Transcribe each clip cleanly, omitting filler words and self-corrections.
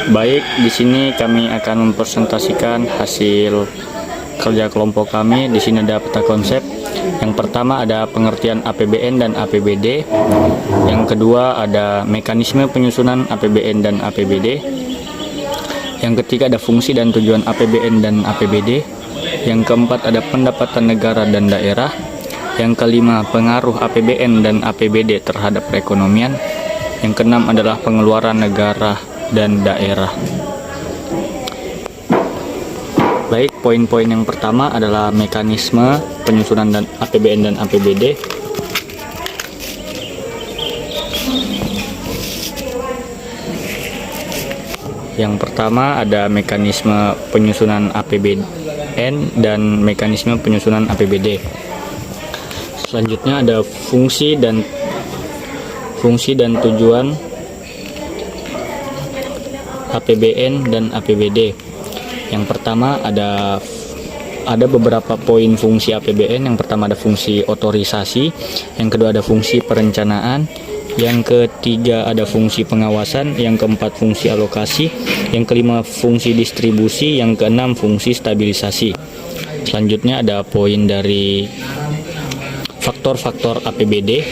Baik, di sini kami akan mempresentasikan hasil kerja kelompok kami. Di sini ada peta konsep. Yang pertama ada pengertian APBN dan APBD. Yang kedua ada mekanisme penyusunan APBN dan APBD. Yang ketiga ada fungsi dan tujuan APBN dan APBD. Yang keempat ada pendapatan negara dan daerah. Yang kelima pengaruh APBN dan APBD terhadap perekonomian. Yang keenam adalah pengeluaran negara dan daerah. Baik, poin-poin yang pertama adalah mekanisme penyusunan dan APBN dan APBD. Yang pertama ada mekanisme penyusunan APBN dan mekanisme penyusunan APBD. Selanjutnya ada fungsi dan tujuan APBN dan APBD. Yang pertama ada beberapa poin fungsi APBN. Yang pertama ada fungsi otorisasi, yang kedua ada fungsi perencanaan, yang ketiga ada fungsi pengawasan, yang keempat fungsi alokasi, yang kelima fungsi distribusi, yang keenam fungsi stabilisasi. Selanjutnya ada poin dari faktor-faktor APBD.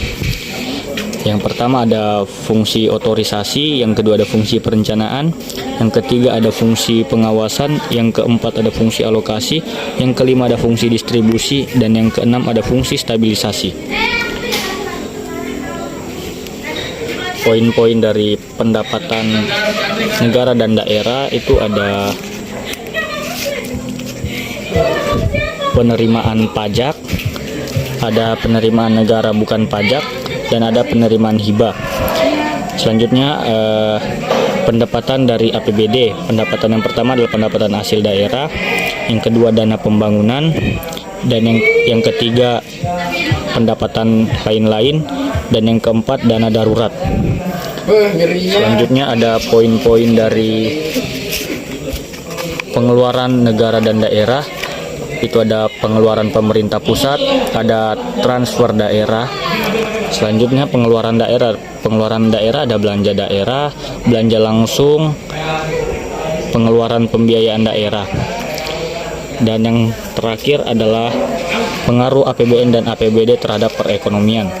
Yang pertama ada fungsi otorisasi, yang kedua ada fungsi perencanaan, yang ketiga ada fungsi pengawasan, yang keempat ada fungsi alokasi, yang kelima ada fungsi distribusi, dan yang keenam ada fungsi stabilisasi. Poin-poin dari pendapatan negara dan daerah itu ada penerimaan pajak, ada penerimaan negara bukan pajak, dan ada penerimaan hibah. Selanjutnya pendapatan dari APBD. Pendapatan yang pertama adalah pendapatan hasil daerah, yang kedua dana pembangunan, dan yang ketiga pendapatan lain-lain, dan yang keempat dana darurat. Selanjutnya ada poin-poin dari pengeluaran negara dan daerah. Itu ada pengeluaran pemerintah pusat, ada transfer daerah. Selanjutnya pengeluaran daerah. Pengeluaran daerah ada belanja daerah, belanja langsung, pengeluaran pembiayaan daerah. Dan yang terakhir adalah pengaruh APBN dan APBD terhadap perekonomian.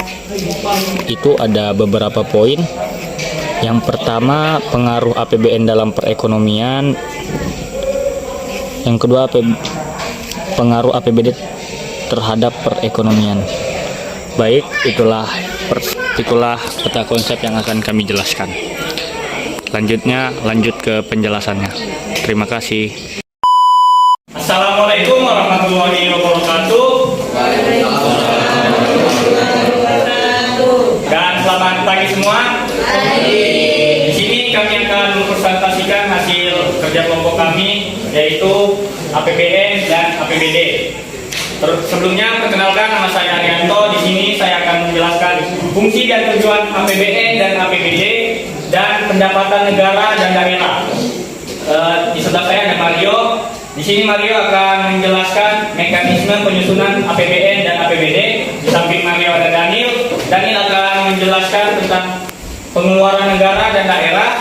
Itu ada beberapa poin. Yang pertama pengaruh APBN dalam perekonomian. Yang kedua pengaruh APBD terhadap perekonomian. Baik, itulah peta konsep yang akan kami jelaskan. Lanjut ke penjelasannya. Terima kasih. Assalamualaikum warahmatullahi wabarakatuh. Dan selamat pagi semua. Di sini kami akan mempresentasikan hasil kerja kelompok kami, yaitu APBN dan APBD. Sebelumnya perkenalkan, nama saya Arianto. Di sini saya akan menjelaskan fungsi dan tujuan APBN dan APBD dan pendapatan negara dan daerah. Di sebelah saya ada Mario. Di sini Mario akan menjelaskan mekanisme penyusunan APBN dan APBD. Di samping Mario ada Daniel. Daniel akan menjelaskan tentang pengeluaran negara dan daerah.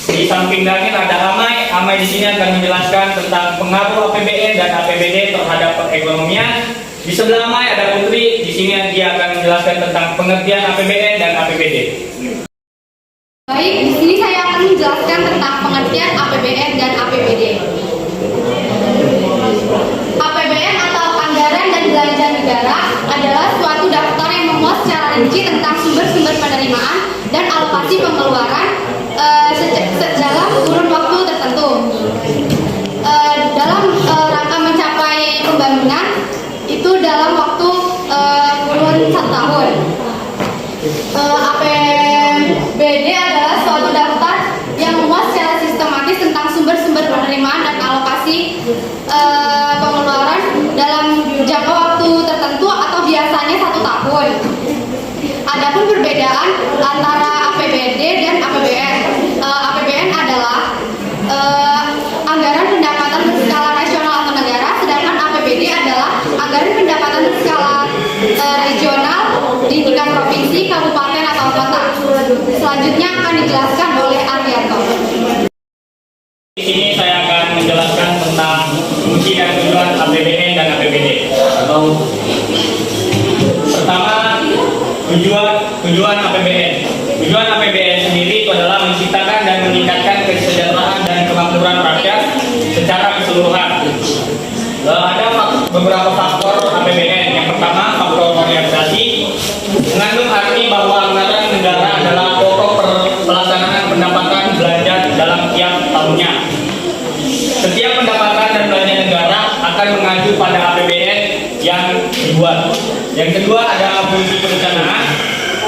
Di samping Daniel ada Amai. Amai di sini akan menjelaskan tentang pengaruh APBN dan APBD terhadap perekonomian. Di sebelah Amai ada Putri. Di sini dia akan menjelaskan tentang pengertian APBN dan APBD. Baik, di sini saya akan menjelaskan tentang pengertian APBN dan APBD. APBN atau Anggaran dan Belanja Negara adalah suatu daftar yang memuat secara rinci tentang sumber-sumber penerimaan dan alokasi pengeluaran dalam kurun waktu tertentu. Dalam rangka mencapai pembangunan itu dalam waktu kurun 1 tahun. APBD adalah suatu daftar yang memuat secara sistematis tentang sumber-sumber penerimaan dan alokasi pengeluaran dalam jangka waktu tertentu atau biasanya 1 tahun. Adapun perbedaan antara APBD dan APBN. Di sini saya akan menjelaskan tentang fungsi dan tujuan APBN dan APBD. Pertama, tujuan APBN. Tujuan APBN sendiri itu adalah menciptakan dan meningkatkan kesejahteraan dan kemakmuran rakyat secara keseluruhan. Ada beberapa faktor APBN. Yang pertama, faktor organisasi, mengandung arti bahwa anggaran negara adalah pokok pelaksanaan pendapatan belanja dalam tiap tahunnya. Setiap pendapatan dan belanja negara akan mengacu pada APBN yang dibuat. Yang kedua, ada fungsi perencanaan.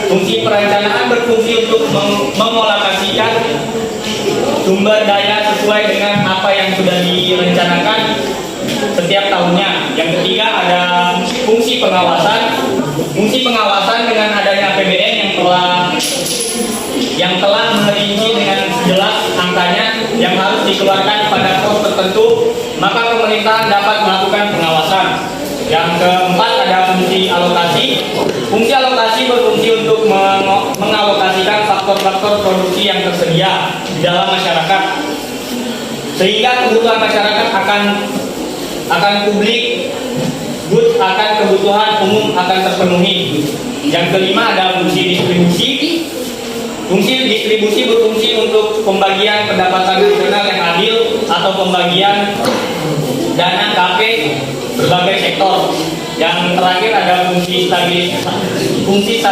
Fungsi perencanaan berfungsi untuk mengolokasikan sumber daya sesuai dengan apa yang sudah direncanakan setiap tahunnya. Yang ketiga, ada fungsi pengawasan. Fungsi pengawasan dengan adanya APBN yang telah merinci dengan jelas angkanya yang harus dikeluarkan pada pos tertentu, maka pemerintahan dapat melakukan pengawasan. Yang keempat, ada fungsi alokasi. Fungsi alokasi berfungsi untuk mengalokasikan faktor-faktor produksi yang tersedia di dalam masyarakat, sehingga kebutuhan masyarakat akan publik, akan kebutuhan umum akan terpenuhi. Yang kelima, ada fungsi distribusi. Fungsi distribusi berfungsi untuk pembagian pendapatan nasional yang adil atau pembagian dana KP berbagai sektor. Yang terakhir, ada fungsi stabilisasi. Fungsi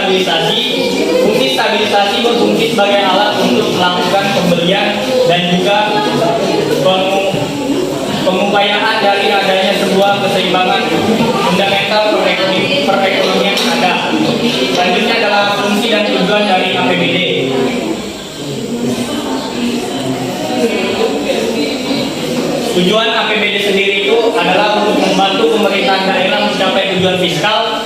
stabilisasi berfungsi sebagai alat untuk melakukan pembelian dan juga pengupayaan dari adanya sebuah keseimbangan fundamental perekonomian yang ada. Selanjutnya adalah fungsi dan tujuan dari APBD. Tujuan APBD sendiri itu adalah untuk membantu pemerintahan daerah mencapai tujuan fiskal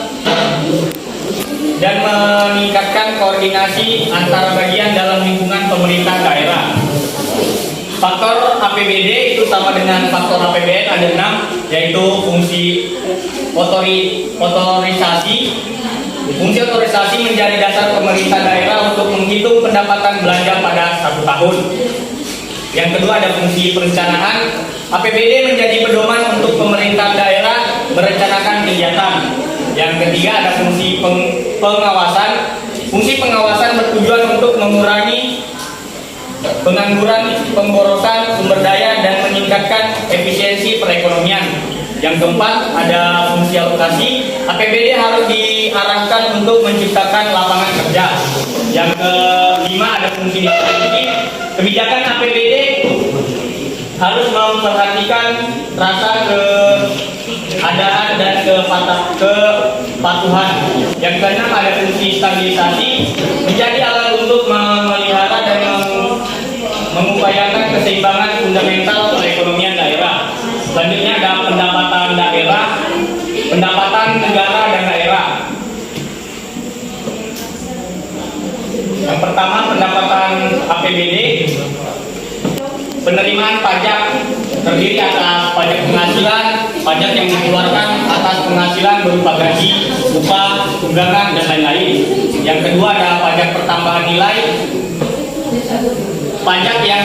dan meningkatkan koordinasi antara bagian dalam lingkungan pemerintah daerah. Faktor APBD itu sama dengan faktor APBN, ada 6, yaitu fungsi otorisasi. Fungsi otorisasi menjadi dasar pemerintah daerah untuk menghitung pendapatan belanja pada 1 tahun. Yang kedua, ada fungsi perencanaan. APBD menjadi pedoman untuk pemerintah daerah merencanakan kegiatan. Yang ketiga, ada fungsi pengawasan. Fungsi pengawasan bertujuan untuk mengurangi pengangguran, pemborosan sumber daya, dan meningkatkan efisiensi perekonomian. Yang keempat, ada fungsi alokasi. APBD harus diarahkan untuk menciptakan lapangan kerja. Yang kelima, ada fungsi distribusi. Kebijakan APBD harus memperhatikan rasa keadaan dan kepatuhan. Yang keenam, ada fungsi stabilisasi, menjadi alat untuk memelihara dan mengupayakan keseimbangan fundamental perekonomian daerah. Selanjutnya ada pendapatan daerah, pendapatan negara dan daerah. Yang pertama, pendapatan APBD. Penerimaan pajak terdiri atas pajak penghasilan, pajak yang dikeluarkan atas penghasilan berupa gaji, upah, tunjangan, dan lain-lain. Yang kedua, ada pajak pertambahan nilai, pajak yang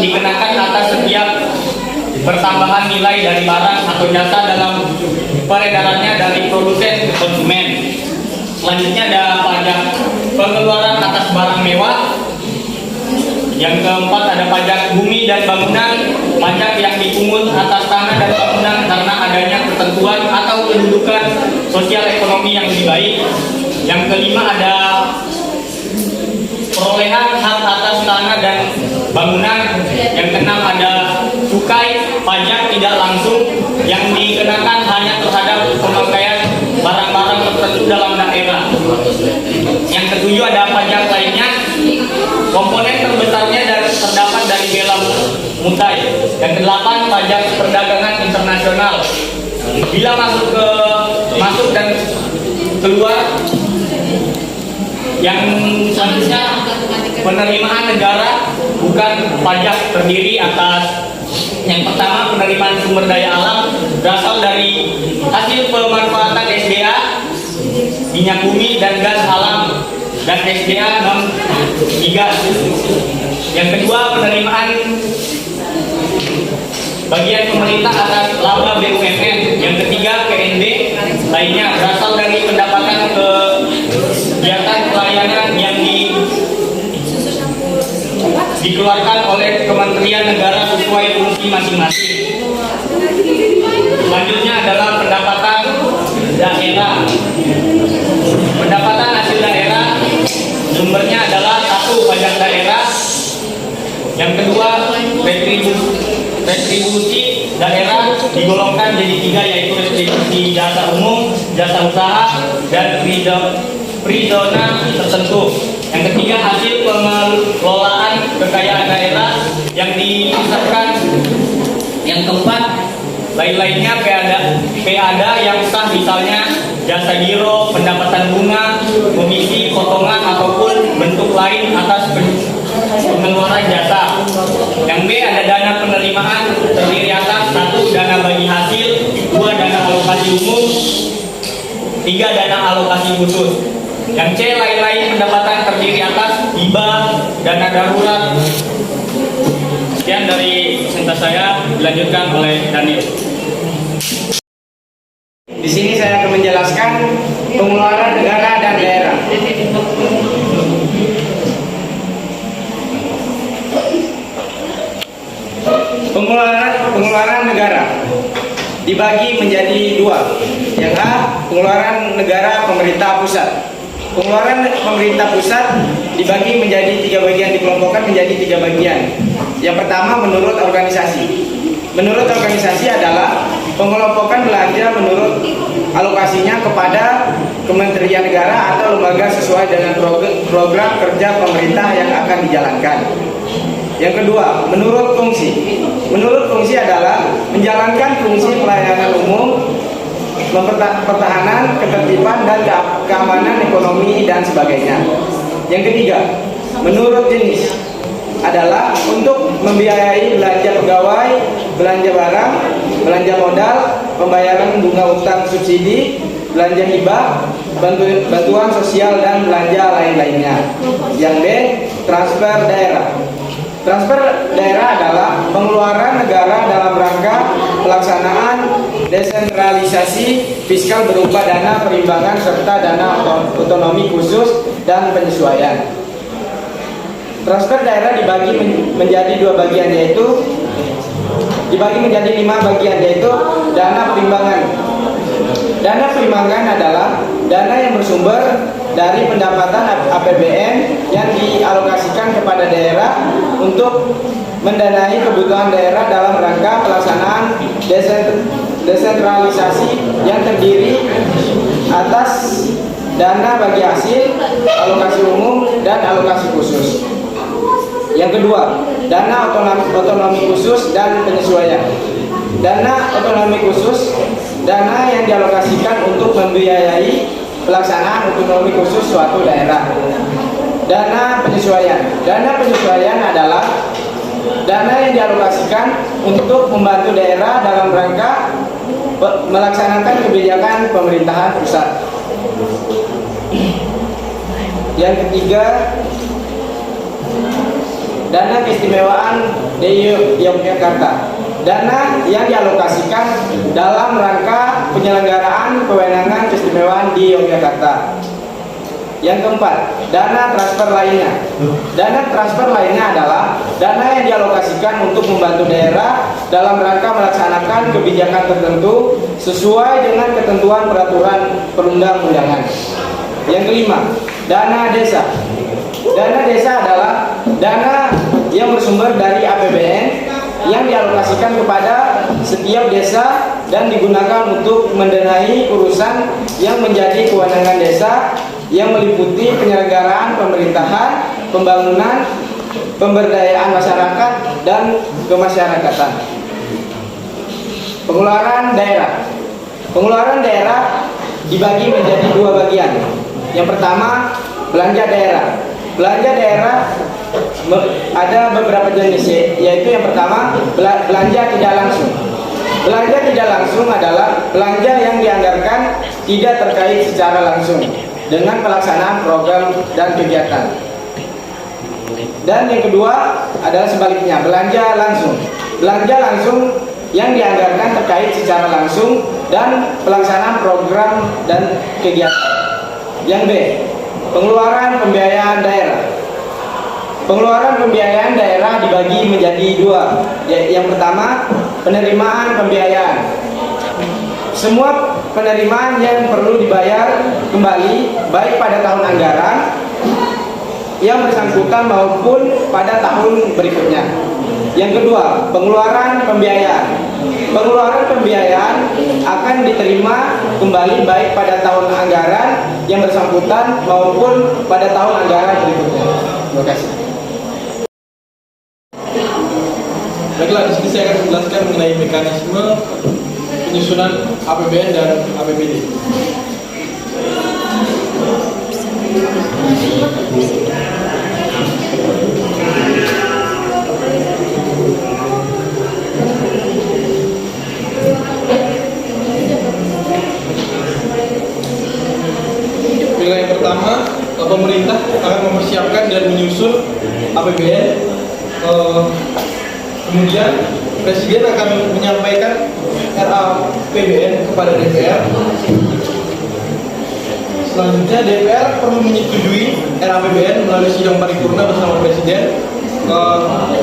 dikenakan atas setiap pertambahan nilai dari barang atau jasa dalam peredarannya dari produsen ke konsumen. Selanjutnya ada pajak pengeluaran atas barang mewah. Yang keempat, ada pajak bumi dan bangunan, pajak yang dipungut atas tanah dan bangunan karena adanya ketentuan atau kedudukan sosial ekonomi yang lebih baik. Yang kelima, ada perolehan hak atas tanah dan bangunan. Yang keenam, ada cukai pajak tidak langsung yang dikenakan hanya terhadap pemakaian barang-barang tertentu dalam daerah. Yang ketujuh, ada pajak lainnya. Komponen terbesarnya terdapat dari bea mutai. Yang kedelapan, pajak perdagangan internasional. Bila masuk dan keluar. Yang selanjutnya, penerimaan negara bukan pajak, terdiri atas yang pertama, penerimaan sumber daya alam berasal dari hasil pemanfaatan SDA, minyak bumi dan gas alam, dan SDA non migas. Yang kedua, penerimaan bagian pemerintah atas laba BUMN. Yang ketiga, PNB lainnya berasal dari pendapatan kegiatan pelayanan yang dikeluarkan oleh Kementerian Negara sesuai fungsi masing-masing. Selanjutnya adalah pendapatan daerah. Pendapatan hasil daerah sumbernya adalah satu, pajak daerah. Yang kedua, retribusi daerah digolongkan jadi tiga, yaitu retribusi jasa umum, jasa usaha, dan pridona tertentu. Yang ketiga, hasil pengelolaan kekayaan daerah yang dipisahkan. Yang keempat, lain-lainnya PADA yang sah, misalnya jasa giro, pendapatan bunga, komisi, potongan, ataupun bentuk lain atas pengeluaran jasa. Yang B, ada dana penerimaan terdiri atas satu, dana bagi hasil, dua, dana alokasi umum, tiga, dana alokasi khusus. Yang C, lain-lain pendapatan terdiri atas hibah, dana darurat. Sekian dari presentasi saya, dilanjutkan oleh Daniel. Di sini saya akan menjelaskan pengeluaran negara dan daerah. Pengeluaran negara dibagi menjadi dua. Yang A, pengeluaran negara pemerintah pusat. Pengeluaran pemerintah pusat dibagi menjadi tiga bagian, dikelompokkan menjadi tiga bagian. Yang pertama, menurut organisasi. Menurut organisasi adalah pengelompokan belanja menurut alokasinya kepada kementerian negara atau lembaga sesuai dengan program kerja pemerintah yang akan dijalankan. Yang kedua, menurut fungsi. Menurut fungsi adalah menjalankan fungsi pelayanan umum, pertahanan, ketertiban, dan keamanan ekonomi, dan sebagainya. Yang ketiga, menurut jenis adalah untuk membiayai belanja pegawai, belanja barang, belanja modal, pembayaran bunga utang subsidi, belanja hibah, bantuan sosial, dan belanja lain-lainnya. Yang B, transfer daerah. Transfer daerah adalah pengeluaran negara dalam rangka pelaksanaan desentralisasi fiskal berupa dana perimbangan serta dana otonomi khusus dan penyesuaian. Transfer daerah dibagi menjadi dua bagian, yaitu dibagi menjadi 5 bagian, yaitu dana perimbangan. Dana perimbangan adalah dana yang bersumber dari pendapatan APBN yang dialokasikan kepada daerah untuk mendanai kebutuhan daerah dalam rangka pelaksanaan desentralisasi yang terdiri atas dana bagi hasil, alokasi umum, dan alokasi khusus. Yang kedua, dana otonomi khusus dan penyesuaian. Dana otonomi khusus, dana yang dialokasikan untuk membiayai pelaksanaan otonomi khusus suatu daerah. Dana penyesuaian. Dana penyesuaian adalah dana yang dialokasikan untuk membantu daerah dalam rangka melaksanakan kebijakan pemerintahan pusat. Yang ketiga, dana keistimewaan di Yogyakarta. Dana yang dialokasikan dalam rangka penyelenggaraan kewenangan keistimewaan di Yogyakarta. Yang keempat, dana transfer lainnya. Dana transfer lainnya adalah dana yang dialokasikan untuk membantu daerah dalam rangka melaksanakan kebijakan tertentu sesuai dengan ketentuan peraturan perundang-undangan. Yang kelima, dana desa. Dana desa adalah dana yang bersumber dari APBN yang dialokasikan kepada setiap desa dan digunakan untuk mendanai urusan yang menjadi kewenangan desa yang meliputi penyelenggaraan pemerintahan, pembangunan, pemberdayaan masyarakat, dan kemasyarakatan. Pengeluaran daerah. Pengeluaran daerah dibagi menjadi dua bagian. Yang pertama, belanja daerah. Belanja daerah ada beberapa jenis, yaitu yang pertama, belanja tidak langsung. Belanja tidak langsung adalah belanja yang dianggarkan tidak terkait secara langsung dengan pelaksanaan program dan kegiatan. Dan yang kedua adalah sebaliknya, belanja langsung. Belanja langsung yang dianggarkan terkait secara langsung dan pelaksanaan program dan kegiatan. Yang B, pengeluaran pembiayaan daerah. Pengeluaran pembiayaan daerah dibagi menjadi dua. Yang pertama, penerimaan pembiayaan. Semua penerimaan yang perlu dibayar kembali baik pada tahun anggaran yang bersangkutan maupun pada tahun berikutnya. Yang kedua, pengeluaran pembiayaan. Pengeluaran pembiayaan akan diterima kembali baik pada tahun anggaran yang bersangkutan maupun pada tahun anggaran berikutnya. Terima kasih. Baiklah, di sini saya akan menjelaskan mengenai mekanisme penyusunan APBN dan APBD. Yang pertama, pemerintah akan mempersiapkan dan menyusun APBN. Kemudian Presiden akan menyampaikan RAPBN kepada DPR. Selanjutnya DPR perlu menyetujui RAPBN melalui sidang paripurna bersama Presiden.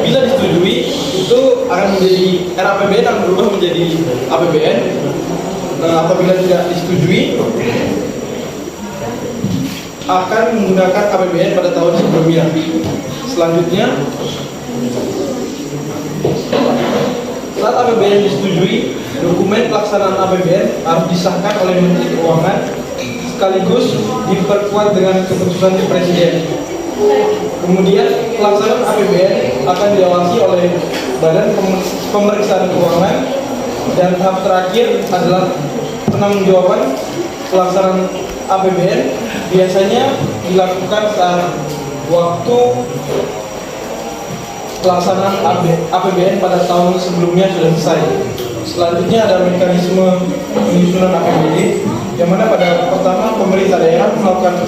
Bila disetujui, itu akan menjadi RAPBN akan berubah menjadi APBN. Apabila tidak disetujui, akan menggunakan APBN pada tahun sebelumnya. Selanjutnya, saat APBN disetujui, dokumen pelaksanaan APBN harus disahkan oleh Menteri Keuangan sekaligus diperkuat dengan keputusan Presiden. Kemudian pelaksanaan APBN akan diawasi oleh Badan Pemeriksaan Keuangan, dan tahap terakhir adalah penanggung-jawaban pelaksanaan APBN biasanya dilakukan saat waktu pelaksanaan APBN pada tahun sebelumnya sudah selesai. Selanjutnya ada mekanisme penyusunan APBD, yang mana pada pertama pemerintah daerah melakukan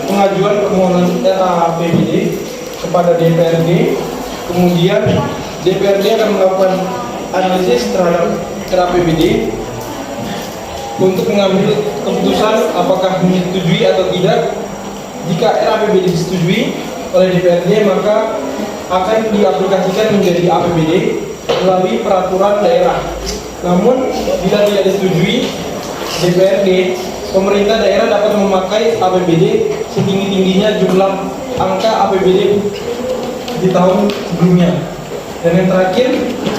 pengajuan permohonan APBD kepada DPRD. Kemudian DPRD akan melakukan analisis terhadap RAPBD untuk mengambil keputusan apakah menyetujui atau tidak. Jika RAPBD disetujui oleh DPRD, maka akan diaplikasikan menjadi APBD melalui peraturan daerah. Namun bila tidak disetujui DPRD, pemerintah daerah dapat memakai APBD setinggi-tingginya jumlah angka APBD di tahun sebelumnya. Dan yang terakhir,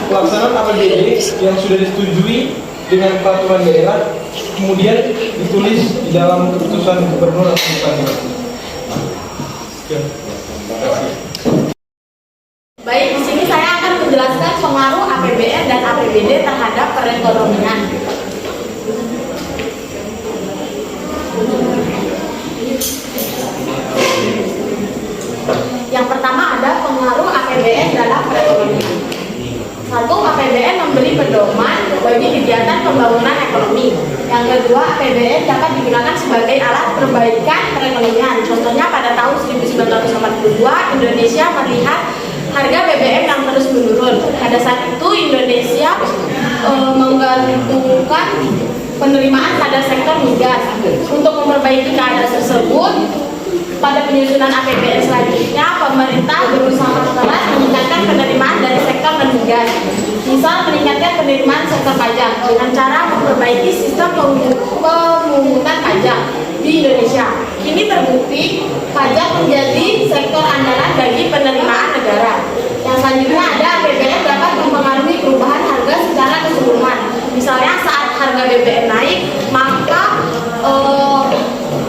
pelaksanaan APBD yang sudah disetujui dengan peraturan daerah kemudian ditulis di dalam keputusan gubernur atau bupati. Sekian. Terima kasih. Baik, di sini saya akan menjelaskan pengaruh APBN dan APBD terhadap perekonomian. Yang pertama ada pengaruh APBN dalam perekonomian. Satu, APBN memberi pedoman bagi kegiatan pembangunan ekonomi. Yang kedua, APBN dapat digunakan sebagai alat perbaikan perekonomian. Contohnya pada tahun 1982 Indonesia melihat harga BBM yang terus menurun. Pada saat itu Indonesia menggantungkan penerimaan pada sektor migas. Untuk memperbaiki keadaan tersebut, pada penyusunan APBN selanjutnya, pemerintah berusaha keras meningkatkan penerimaan dari sektor non-migas. Misal meningkatkan penerimaan sektor pajak dengan cara memperbaiki sistem pemungutan pajak di Indonesia. Ini terbukti pajak menjadi sektor andalan bagi penerimaan negara. Yang selanjutnya ada APBN dapat mempengaruhi perubahan harga secara keseluruhan. Misalnya saat harga BBM naik, maka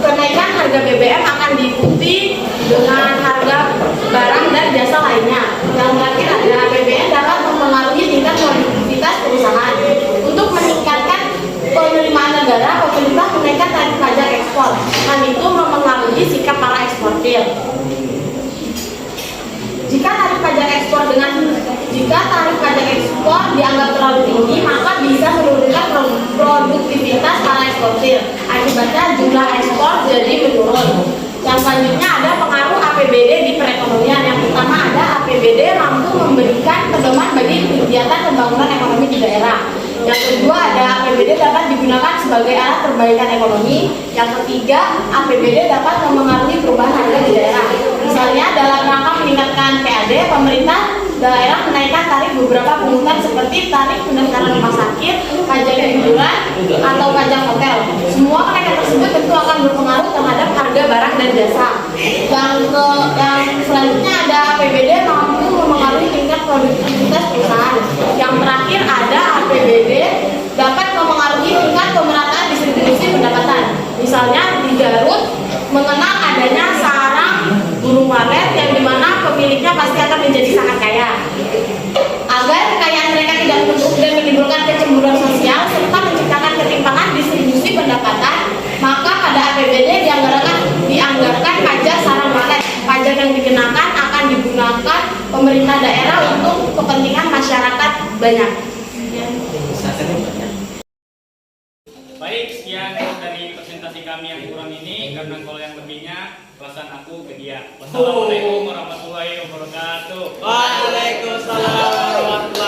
kenaikan harga BBM akan diikuti dengan harga barang dan jasa lainnya. Yang terakhir ada APBN dapat mempengaruhi tingkat produktivitas perusahaan. Untuk meningkatkan penerimaan negara, pemerintah menaikkan tarif pajak ekspor. Hal itu mempengaruhi sikap para eksportir. Jika tarif pajak ekspor dianggap terlalu tinggi, maka bisa menurunkan produktivitas para eksportir. Akibatnya jumlah ekspor jadi menurun. Yang selanjutnya ada pengaruh APBD di perekonomian. Yang pertama ada APBD mampu memberikan pedoman bagi kegiatan pembangunan ekonomi di daerah. perbaikan ekonomi. Yang ketiga, APBD dapat memengaruhi perubahan harga di daerah. Misalnya dalam rangka meningkatkan PAD, pemerintah daerah menaikkan tarif beberapa pungutan seperti tarif pendaftaran rumah sakit, pajak hiburan, atau pajak hotel. Semua kenaikan tersebut tentu akan berpengaruh terhadap harga barang dan jasa. Yang selanjutnya ada APBD mampu memengaruhi tingkat produktivitas perusahaan. Yang terakhir ada APBD dapat memengaruhi tingkat pemerataan distribusi pendapatan. Misalnya di Garut mengenal adanya sarang burung walet yang dimana pemiliknya pasti akan menjadi sangat kaya. Agar kekayaan mereka tidak menumpuk dan menimbulkan kecemburuan sosial serta menciptakan ketimpangan distribusi pendapatan, maka pada APBD dianggarkan pajak sarang walet. Pajak yang dikenakan akan digunakan pemerintah daerah untuk kepentingan masyarakat banyak. Baik, sekian dari presentasi kami yang kurang ini, karena kalau yang lebihnya kelasan aku ke dia. Wassalamualaikum warahmatullahi wabarakatuh. Waalaikumsalam warahmatullahi